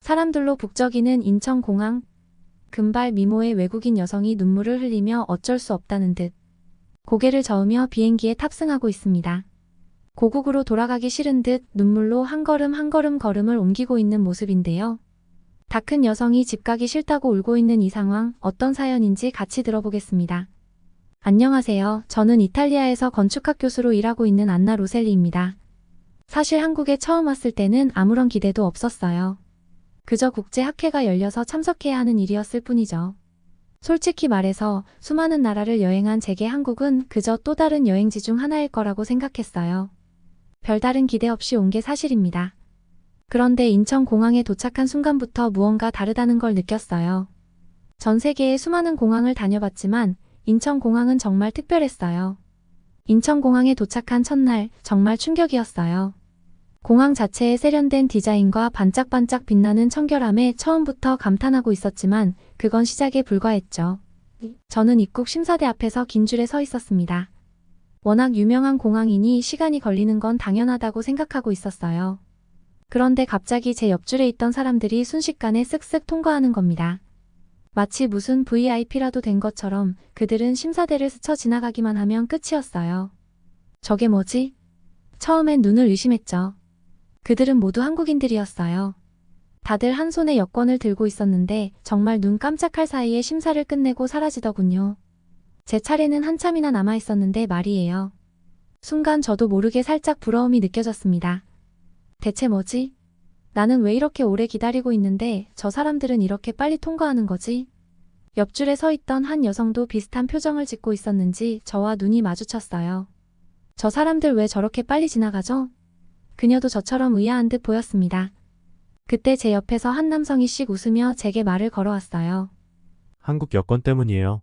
사람들로 북적이는 인천공항. 금발 미모의 외국인 여성이 눈물을 흘리며 어쩔 수 없다는 듯 고개를 저으며 비행기에 탑승하고 있습니다. 고국으로 돌아가기 싫은 듯 눈물로 한 걸음 한 걸음 걸음을 옮기고 있는 모습인데요. 다 큰 여성이 집 가기 싫다고 울고 있는 이 상황, 어떤 사연인지 같이 들어보겠습니다. 안녕하세요. 저는 이탈리아에서 건축학 교수로 일하고 있는 안나 로셀리입니다. 사실 한국에 처음 왔을 때는 아무런 기대도 없었어요. 그저 국제학회가 열려서 참석해야 하는 일이었을 뿐이죠. 솔직히 말해서 수많은 나라를 여행한 제게 한국은 그저 또 다른 여행지 중 하나일 거라고 생각했어요. 별다른 기대 없이 온 게 사실입니다. 그런데 인천공항에 도착한 순간부터 무언가 다르다는 걸 느꼈어요. 전 세계의 수많은 공항을 다녀봤지만 인천공항은 정말 특별했어요. 인천공항에 도착한 첫날 정말 충격이었어요. 공항 자체의 세련된 디자인과 반짝반짝 빛나는 청결함에 처음부터 감탄하고 있었지만 그건 시작에 불과했죠. 저는 입국 심사대 앞에서 긴 줄에 서 있었습니다. 워낙 유명한 공항이니 시간이 걸리는 건 당연하다고 생각하고 있었어요. 그런데 갑자기 제 옆줄에 있던 사람들이 순식간에 쓱쓱 통과하는 겁니다. 마치 무슨 VIP라도 된 것처럼 그들은 심사대를 스쳐 지나가기만 하면 끝이었어요. 저게 뭐지? 처음엔 눈을 의심했죠. 그들은 모두 한국인들이었어요. 다들 한 손에 여권을 들고 있었는데 정말 눈 깜짝할 사이에 심사를 끝내고 사라지더군요. 제 차례는 한참이나 남아 있었는데 말이에요. 순간 저도 모르게 살짝 부러움이 느껴졌습니다. 대체 뭐지? 나는 왜 이렇게 오래 기다리고 있는데 저 사람들은 이렇게 빨리 통과하는 거지? 옆줄에 서 있던 한 여성도 비슷한 표정을 짓고 있었는지 저와 눈이 마주쳤어요. 저 사람들 왜 저렇게 빨리 지나가죠? 그녀도 저처럼 의아한 듯 보였습니다. 그때 제 옆에서 한 남성이 씩 웃으며 제게 말을 걸어왔어요. 한국 여권 때문이에요.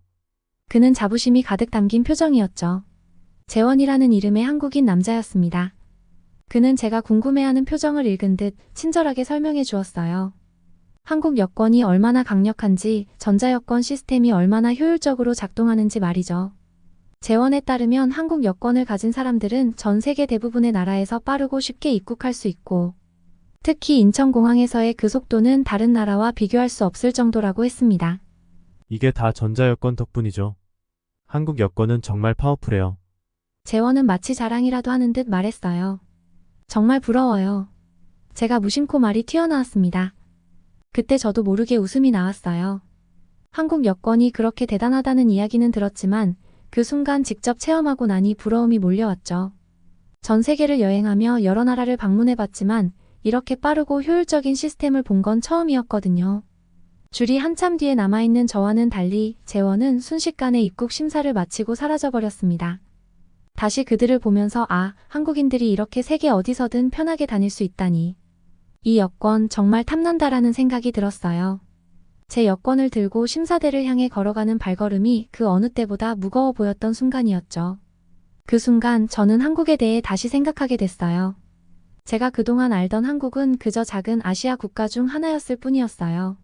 그는 자부심이 가득 담긴 표정이었죠. 재원이라는 이름의 한국인 남자였습니다. 그는 제가 궁금해하는 표정을 읽은 듯 친절하게 설명해 주었어요. 한국 여권이 얼마나 강력한지, 전자여권 시스템이 얼마나 효율적으로 작동하는지 말이죠. 재원에 따르면 한국 여권을 가진 사람들은 전 세계 대부분의 나라에서 빠르고 쉽게 입국할 수 있고, 특히 인천공항에서의 그 속도는 다른 나라와 비교할 수 없을 정도라고 했습니다. 이게 다 전자여권 덕분이죠. 한국 여권은 정말 파워풀해요. 재원은 마치 자랑이라도 하는 듯 말했어요. 정말 부러워요. 제가 무심코 말이 튀어나왔습니다. 그때 저도 모르게 웃음이 나왔어요. 한국 여권이 그렇게 대단하다는 이야기는 들었지만 그 순간 직접 체험하고 나니 부러움이 몰려왔죠. 전 세계를 여행하며 여러 나라를 방문해봤지만 이렇게 빠르고 효율적인 시스템을 본 건 처음이었거든요. 줄이 한참 뒤에 남아있는 저와는 달리 재원은 순식간에 입국 심사를 마치고 사라져버렸습니다. 다시 그들을 보면서 한국인들이 이렇게 세계 어디서든 편하게 다닐 수 있다니. 이 여권 정말 탐난다라는 생각이 들었어요. 제 여권을 들고 심사대를 향해 걸어가는 발걸음이 그 어느 때보다 무거워 보였던 순간이었죠. 그 순간 저는 한국에 대해 다시 생각하게 됐어요. 제가 그동안 알던 한국은 그저 작은 아시아 국가 중 하나였을 뿐이었어요.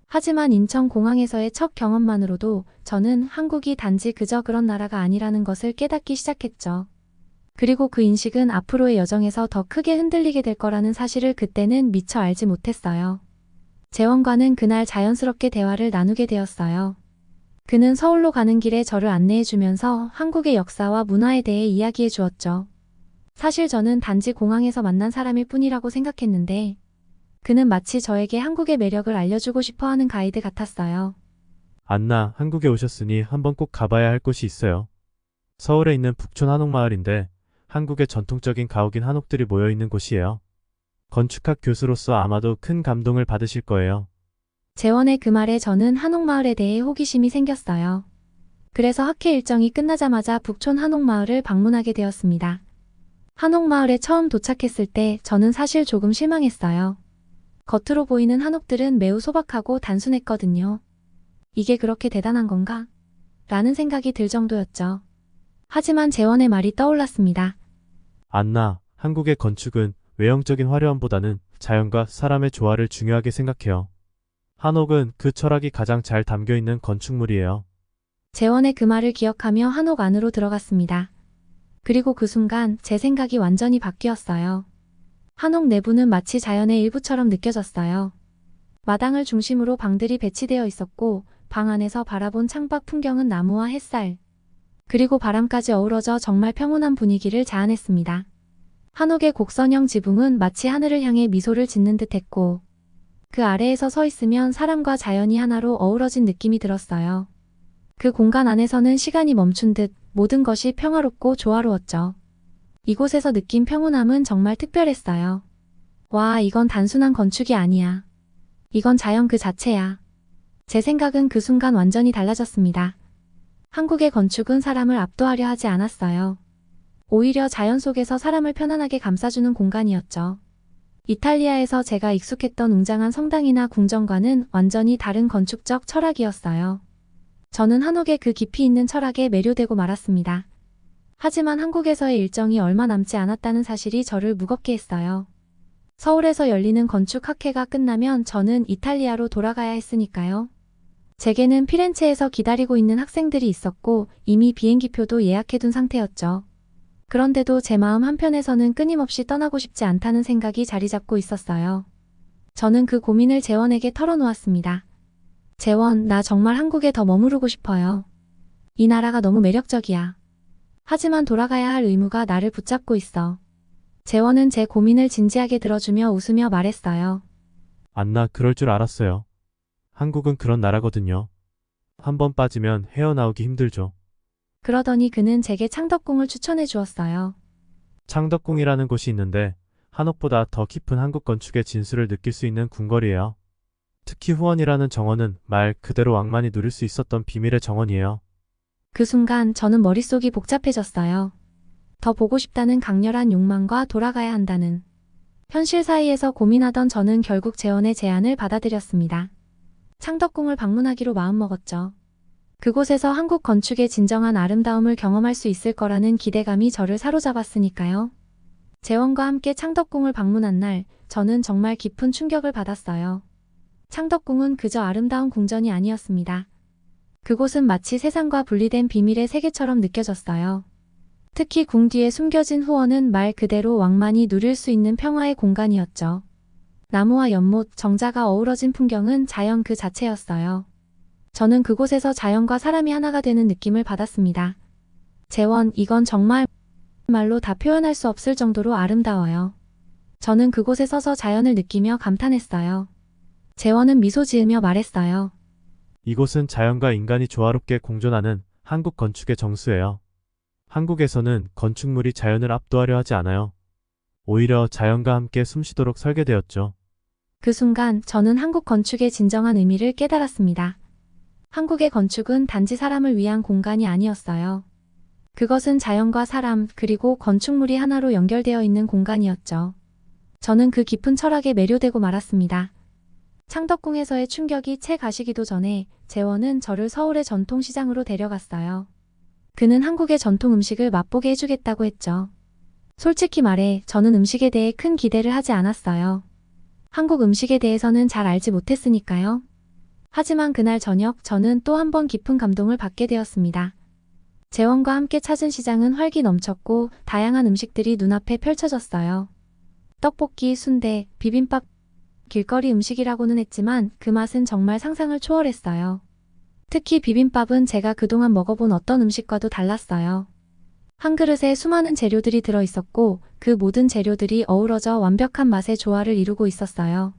하지만 인천공항에서의 첫 경험만으로도 저는 한국이 단지 그저 그런 나라가 아니라는 것을 깨닫기 시작했죠. 그리고 그 인식은 앞으로의 여정에서 더 크게 흔들리게 될 거라는 사실을 그때는 미처 알지 못했어요. 재원과는 그날 자연스럽게 대화를 나누게 되었어요. 그는 서울로 가는 길에 저를 안내해 주면서 한국의 역사와 문화에 대해 이야기해 주었죠. 사실 저는 단지 공항에서 만난 사람일 뿐이라고 생각했는데 그는 마치 저에게 한국의 매력을 알려주고 싶어 하는 가이드 같았어요. 안나, 한국에 오셨으니 한번 꼭 가봐야 할 곳이 있어요. 서울에 있는 북촌 한옥마을인데 한국의 전통적인 가옥인 한옥들이 모여있는 곳이에요. 건축학 교수로서 아마도 큰 감동을 받으실 거예요. 재원의 그 말에 저는 한옥마을에 대해 호기심이 생겼어요. 그래서 학회 일정이 끝나자마자 북촌 한옥마을을 방문하게 되었습니다. 한옥마을에 처음 도착했을 때 저는 사실 조금 실망했어요. 겉으로 보이는 한옥들은 매우 소박하고 단순했거든요. 이게 그렇게 대단한 건가? 라는 생각이 들 정도였죠. 하지만 재원의 말이 떠올랐습니다. 안나, 한국의 건축은 외형적인 화려함보다는 자연과 사람의 조화를 중요하게 생각해요. 한옥은 그 철학이 가장 잘 담겨있는 건축물이에요. 재원의 그 말을 기억하며 한옥 안으로 들어갔습니다. 그리고 그 순간 제 생각이 완전히 바뀌었어요. 한옥 내부는 마치 자연의 일부처럼 느껴졌어요. 마당을 중심으로 방들이 배치되어 있었고 방 안에서 바라본 창밖 풍경은 나무와 햇살, 그리고 바람까지 어우러져 정말 평온한 분위기를 자아냈습니다. 한옥의 곡선형 지붕은 마치 하늘을 향해 미소를 짓는 듯 했고 그 아래에서 서 있으면 사람과 자연이 하나로 어우러진 느낌이 들었어요. 그 공간 안에서는 시간이 멈춘 듯 모든 것이 평화롭고 조화로웠죠. 이곳에서 느낀 평온함은 정말 특별했어요. 와, 이건 단순한 건축이 아니야. 이건 자연 그 자체야. 제 생각은 그 순간 완전히 달라졌습니다. 한국의 건축은 사람을 압도하려 하지 않았어요. 오히려 자연 속에서 사람을 편안하게 감싸주는 공간이었죠. 이탈리아에서 제가 익숙했던 웅장한 성당이나 궁전과는 완전히 다른 건축적 철학이었어요. 저는 한옥의 그 깊이 있는 철학에 매료되고 말았습니다. 하지만 한국에서의 일정이 얼마 남지 않았다는 사실이 저를 무겁게 했어요. 서울에서 열리는 건축학회가 끝나면 저는 이탈리아로 돌아가야 했으니까요. 제게는 피렌체에서 기다리고 있는 학생들이 있었고 이미 비행기표도 예약해둔 상태였죠. 그런데도 제 마음 한편에서는 끊임없이 떠나고 싶지 않다는 생각이 자리 잡고 있었어요. 저는 그 고민을 재원에게 털어놓았습니다. 재원, 나 정말 한국에 더 머무르고 싶어요. 이 나라가 너무 매력적이야. 하지만 돌아가야 할 의무가 나를 붙잡고 있어. 재원은 제 고민을 진지하게 들어주며 웃으며 말했어요. 안나, 그럴 줄 알았어요. 한국은 그런 나라거든요. 한번 빠지면 헤어나오기 힘들죠. 그러더니 그는 제게 창덕궁을 추천해 주었어요. 창덕궁이라는 곳이 있는데 한옥보다 더 깊은 한국 건축의 진수를 느낄 수 있는 궁궐이에요. 특히 후원이라는 정원은 말 그대로 왕만이 누릴 수 있었던 비밀의 정원이에요. 그 순간 저는 머릿속이 복잡해졌어요. 더 보고 싶다는 강렬한 욕망과 돌아가야 한다는 현실 사이에서 고민하던 저는 결국 재원의 제안을 받아들였습니다. 창덕궁을 방문하기로 마음먹었죠. 그곳에서 한국 건축의 진정한 아름다움을 경험할 수 있을 거라는 기대감이 저를 사로잡았으니까요. 재원과 함께 창덕궁을 방문한 날, 저는 정말 깊은 충격을 받았어요. 창덕궁은 그저 아름다운 궁전이 아니었습니다. 그곳은 마치 세상과 분리된 비밀의 세계처럼 느껴졌어요. 특히 궁 뒤에 숨겨진 후원은 말 그대로 왕만이 누릴 수 있는 평화의 공간이었죠. 나무와 연못, 정자가 어우러진 풍경은 자연 그 자체였어요. 저는 그곳에서 자연과 사람이 하나가 되는 느낌을 받았습니다. 재원, 이건 정말 말로 다 표현할 수 없을 정도로 아름다워요. 저는 그곳에 서서 자연을 느끼며 감탄했어요. 재원은 미소 지으며 말했어요. 이곳은 자연과 인간이 조화롭게 공존하는 한국 건축의 정수예요. 한국에서는 건축물이 자연을 압도하려 하지 않아요. 오히려 자연과 함께 숨쉬도록 설계되었죠. 그 순간 저는 한국 건축의 진정한 의미를 깨달았습니다. 한국의 건축은 단지 사람을 위한 공간이 아니었어요. 그것은 자연과 사람, 그리고 건축물이 하나로 연결되어 있는 공간이었죠. 저는 그 깊은 철학에 매료되고 말았습니다. 창덕궁에서의 충격이 채 가시기도 전에 재원은 저를 서울의 전통시장으로 데려갔어요. 그는 한국의 전통 음식을 맛보게 해주겠다고 했죠. 솔직히 말해 저는 음식에 대해 큰 기대를 하지 않았어요. 한국 음식에 대해서는 잘 알지 못했으니까요. 하지만 그날 저녁 저는 또 한 번 깊은 감동을 받게 되었습니다. 재원과 함께 찾은 시장은 활기 넘쳤고 다양한 음식들이 눈앞에 펼쳐졌어요. 떡볶이, 순대, 비빔밥, 길거리 음식이라고는 했지만 그 맛은 정말 상상을 초월했어요. 특히 비빔밥은 제가 그동안 먹어본 어떤 음식과도 달랐어요. 한 그릇에 수많은 재료들이 들어있었고 그 모든 재료들이 어우러져 완벽한 맛의 조화를 이루고 있었어요.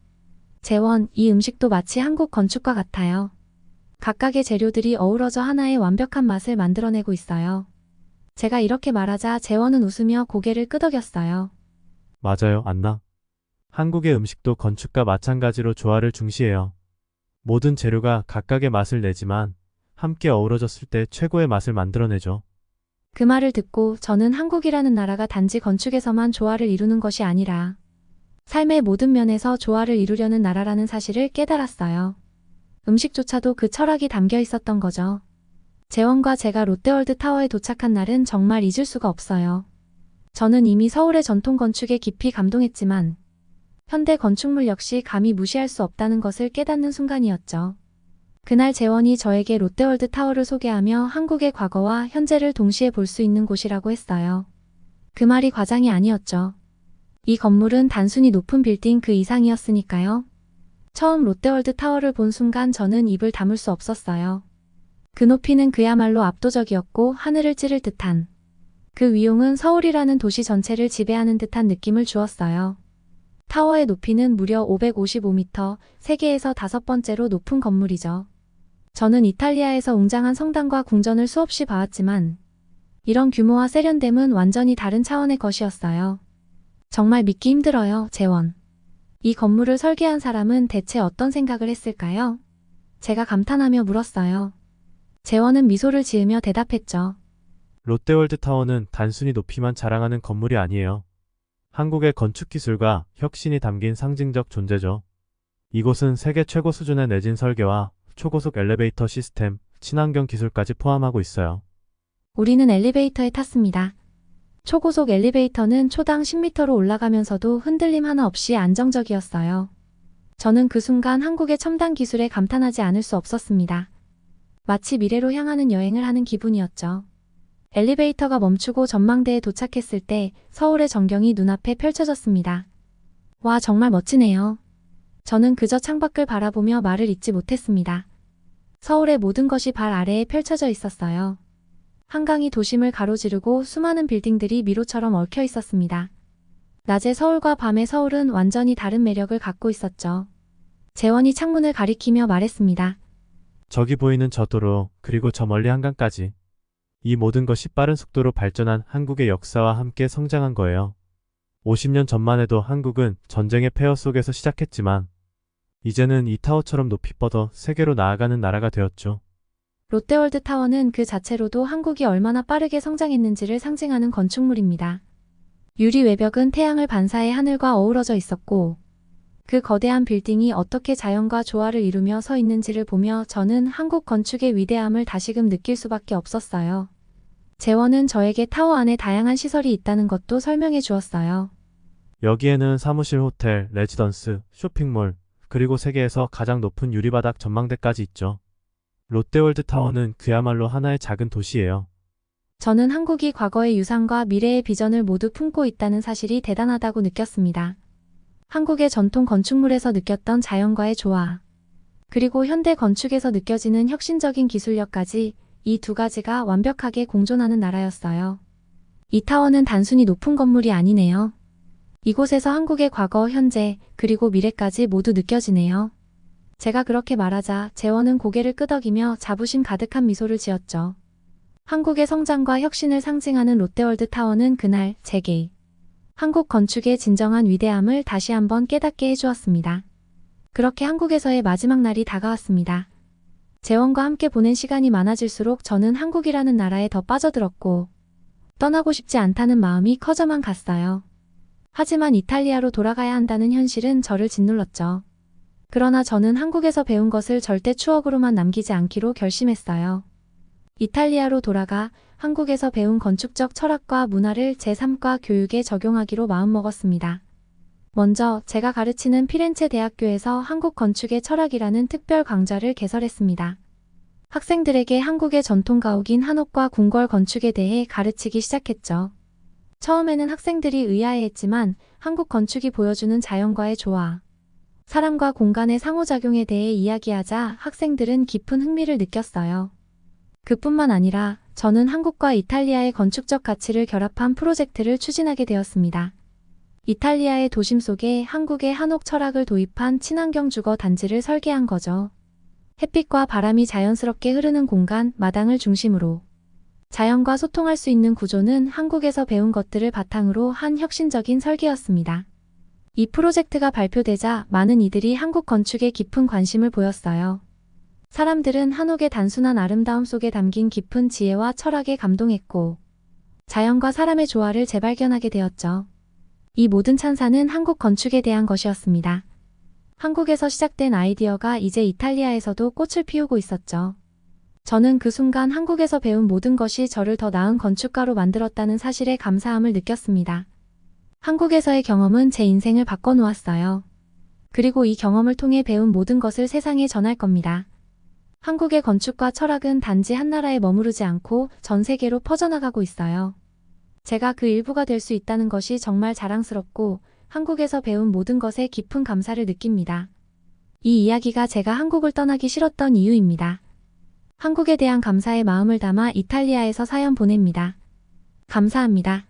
재원, 이 음식도 마치 한국 건축과 같아요. 각각의 재료들이 어우러져 하나의 완벽한 맛을 만들어내고 있어요. 제가 이렇게 말하자 재원은 웃으며 고개를 끄덕였어요. 맞아요, 안나. 한국의 음식도 건축과 마찬가지로 조화를 중시해요. 모든 재료가 각각의 맛을 내지만 함께 어우러졌을 때 최고의 맛을 만들어내죠. 그 말을 듣고 저는 한국이라는 나라가 단지 건축에서만 조화를 이루는 것이 아니라 삶의 모든 면에서 조화를 이루려는 나라라는 사실을 깨달았어요. 음식조차도 그 철학이 담겨 있었던 거죠. 재원과 제가 롯데월드 타워에 도착한 날은 정말 잊을 수가 없어요. 저는 이미 서울의 전통 건축에 깊이 감동했지만 현대 건축물 역시 감히 무시할 수 없다는 것을 깨닫는 순간이었죠. 그날 재원이 저에게 롯데월드 타워를 소개하며 한국의 과거와 현재를 동시에 볼 수 있는 곳이라고 했어요. 그 말이 과장이 아니었죠. 이 건물은 단순히 높은 빌딩 그 이상이었으니까요. 처음 롯데월드 타워를 본 순간 저는 입을 다물 수 없었어요. 그 높이는 그야말로 압도적이었고 하늘을 찌를 듯한 그 위용은 서울이라는 도시 전체를 지배하는 듯한 느낌을 주었어요. 타워의 높이는 무려 555m, 세계에서 5번째로 높은 건물이죠. 저는 이탈리아에서 웅장한 성당과 궁전을 수없이 봐왔지만 이런 규모와 세련됨은 완전히 다른 차원의 것이었어요. 정말 믿기 힘들어요, 재원. 이 건물을 설계한 사람은 대체 어떤 생각을 했을까요? 제가 감탄하며 물었어요. 재원은 미소를 지으며 대답했죠. 롯데월드 타워는 단순히 높이만 자랑하는 건물이 아니에요. 한국의 건축 기술과 혁신이 담긴 상징적 존재죠. 이곳은 세계 최고 수준의 내진 설계와 초고속 엘리베이터 시스템, 친환경 기술까지 포함하고 있어요. 우리는 엘리베이터에 탔습니다. 초고속 엘리베이터는 초당 10m로 올라가면서도 흔들림 하나 없이 안정적이었어요. 저는 그 순간 한국의 첨단 기술에 감탄하지 않을 수 없었습니다. 마치 미래로 향하는 여행을 하는 기분이었죠. 엘리베이터가 멈추고 전망대에 도착했을 때 서울의 전경이 눈앞에 펼쳐졌습니다. 와, 정말 멋지네요. 저는 그저 창밖을 바라보며 말을 잇지 못했습니다. 서울의 모든 것이 발 아래에 펼쳐져 있었어요. 한강이 도심을 가로지르고 수많은 빌딩들이 미로처럼 얽혀 있었습니다. 낮의 서울과 밤의 서울은 완전히 다른 매력을 갖고 있었죠. 재원이 창문을 가리키며 말했습니다. 저기 보이는 저 도로, 그리고 저 멀리 한강까지. 이 모든 것이 빠른 속도로 발전한 한국의 역사와 함께 성장한 거예요. 50년 전만 해도 한국은 전쟁의 폐허 속에서 시작했지만 이제는 이 타워처럼 높이 뻗어 세계로 나아가는 나라가 되었죠. 롯데월드 타워는 그 자체로도 한국이 얼마나 빠르게 성장했는지를 상징하는 건축물입니다. 유리 외벽은 태양을 반사해 하늘과 어우러져 있었고 그 거대한 빌딩이 어떻게 자연과 조화를 이루며 서 있는지를 보며 저는 한국 건축의 위대함을 다시금 느낄 수밖에 없었어요. 재원은 저에게 타워 안에 다양한 시설이 있다는 것도 설명해 주었어요. 여기에는 사무실, 호텔, 레지던스, 쇼핑몰, 그리고 세계에서 가장 높은 유리바닥 전망대까지 있죠. 롯데월드 타워는 그야말로 하나의 작은 도시예요. 저는 한국이 과거의 유산과 미래의 비전을 모두 품고 있다는 사실이 대단하다고 느꼈습니다. 한국의 전통 건축물에서 느꼈던 자연과의 조화, 그리고 현대 건축에서 느껴지는 혁신적인 기술력까지 이 두 가지가 완벽하게 공존하는 나라였어요. 이 타워는 단순히 높은 건물이 아니네요. 이곳에서 한국의 과거, 현재, 그리고 미래까지 모두 느껴지네요. 제가 그렇게 말하자 재원은 고개를 끄덕이며 자부심 가득한 미소를 지었죠. 한국의 성장과 혁신을 상징하는 롯데월드 타워는 그날 제게 한국 건축의 진정한 위대함을 다시 한번 깨닫게 해주었습니다. 그렇게 한국에서의 마지막 날이 다가왔습니다. 재원과 함께 보낸 시간이 많아질수록 저는 한국이라는 나라에 더 빠져들었고 떠나고 싶지 않다는 마음이 커져만 갔어요. 하지만 이탈리아로 돌아가야 한다는 현실은 저를 짓눌렀죠. 그러나 저는 한국에서 배운 것을 절대 추억으로만 남기지 않기로 결심했어요. 이탈리아로 돌아가 한국에서 배운 건축적 철학과 문화를 제 삶과 교육에 적용하기로 마음먹었습니다. 먼저 제가 가르치는 피렌체 대학교에서 한국 건축의 철학이라는 특별 강좌를 개설했습니다. 학생들에게 한국의 전통 가옥인 한옥과 궁궐 건축에 대해 가르치기 시작했죠. 처음에는 학생들이 의아해했지만 한국 건축이 보여주는 자연과의 조화, 사람과 공간의 상호작용에 대해 이야기하자 학생들은 깊은 흥미를 느꼈어요. 그뿐만 아니라 저는 한국과 이탈리아의 건축적 가치를 결합한 프로젝트를 추진하게 되었습니다. 이탈리아의 도심 속에 한국의 한옥 철학을 도입한 친환경 주거 단지를 설계한 거죠. 햇빛과 바람이 자연스럽게 흐르는 공간, 마당을 중심으로 자연과 소통할 수 있는 구조는 한국에서 배운 것들을 바탕으로 한 혁신적인 설계였습니다. 이 프로젝트가 발표되자 많은 이들이 한국 건축에 깊은 관심을 보였어요. 사람들은 한옥의 단순한 아름다움 속에 담긴 깊은 지혜와 철학에 감동했고 자연과 사람의 조화를 재발견하게 되었죠. 이 모든 찬사는 한국 건축에 대한 것이었습니다. 한국에서 시작된 아이디어가 이제 이탈리아에서도 꽃을 피우고 있었죠. 저는 그 순간 한국에서 배운 모든 것이 저를 더 나은 건축가로 만들었다는 사실에 감사함을 느꼈습니다. 한국에서의 경험은 제 인생을 바꿔놓았어요. 그리고 이 경험을 통해 배운 모든 것을 세상에 전할 겁니다. 한국의 건축과 철학은 단지 한 나라에 머무르지 않고 전 세계로 퍼져나가고 있어요. 제가 그 일부가 될 수 있다는 것이 정말 자랑스럽고 한국에서 배운 모든 것에 깊은 감사를 느낍니다. 이 이야기가 제가 한국을 떠나기 싫었던 이유입니다. 한국에 대한 감사의 마음을 담아 이탈리아에서 사연 보냅니다. 감사합니다.